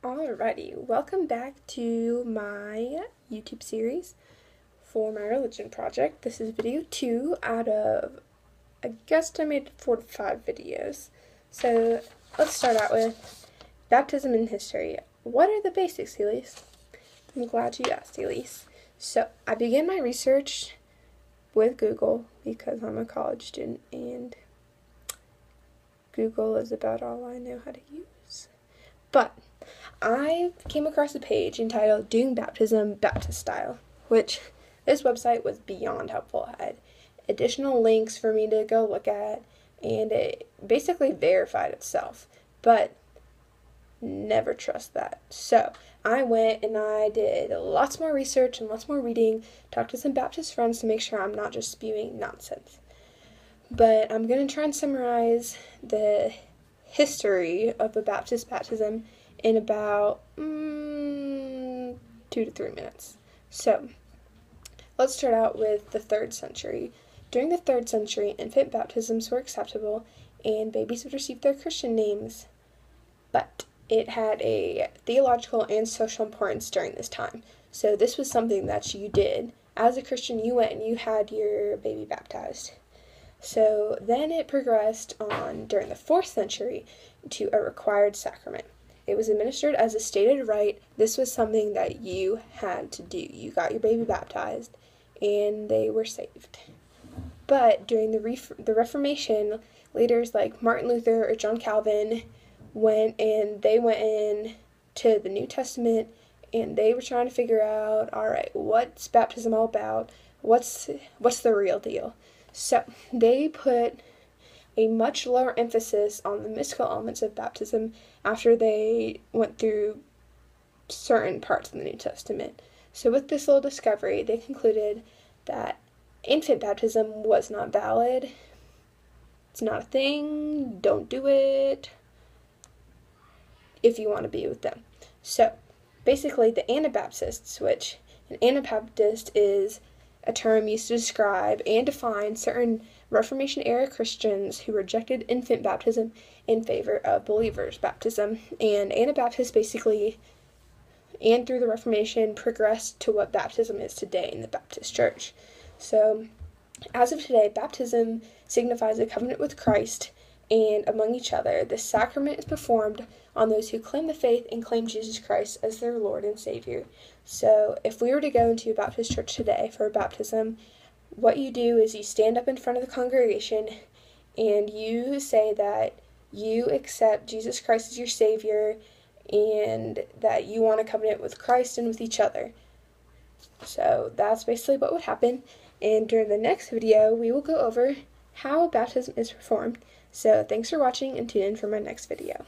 Alrighty, welcome back to my YouTube series for my religion project. This is video 2 out of, I guessed I made 4 to 5 videos. So let's start out with baptism in history. What are the basics, Elise? I'm glad you asked, Elise. So I began my research with Google because I'm a college student and Google is about all I know how to use. But I came across a page entitled Doing Baptism Baptist Style, which this website was beyond helpful. It had additional links for me to go look at, and it basically verified itself. But never trust that. So I went and I did lots more research and lots more reading, talked to some Baptist friends to make sure I'm not just spewing nonsense. But I'm going to try and summarize the history of a Baptist baptism in about 2 to 3 minutes. So, let's start out with the 3rd century. During the 3rd century, infant baptisms were acceptable and babies would receive their Christian names, but it had a theological and social importance during this time. So this was something that you did. As a Christian, you went and you had your baby baptized. So then it progressed on during the 4th century to a required sacrament. It was administered as a stated rite. This was something that you had to do. You got your baby baptized, and they were saved. But during the Reformation, leaders like Martin Luther or John Calvin went in to the New Testament, and they were trying to figure out, all right, what's baptism all about? What's the real deal? So they put a much lower emphasis on the mystical elements of baptism after they went through certain parts of the New Testament. So with this little discovery, they concluded that infant baptism was not valid. It's not a thing. Don't do it if you want to be with them. So basically the Anabaptists, which an Anabaptist is a term used to describe and define certain Reformation-era Christians who rejected infant baptism in favor of believers' baptism. And Anabaptists basically, and through the Reformation, progressed to what baptism is today in the Baptist Church. So, as of today, baptism signifies a covenant with Christ and among each other. This sacrament is performed on those who claim the faith and claim Jesus Christ as their Lord and Savior. So if we were to go into a Baptist church today for a baptism, what you do is you stand up in front of the congregation and you say that you accept Jesus Christ as your Savior and that you want a covenant with Christ and with each other. So that's basically what would happen. And during the next video, we will go over how baptism is performed. So thanks for watching and tune in for my next video.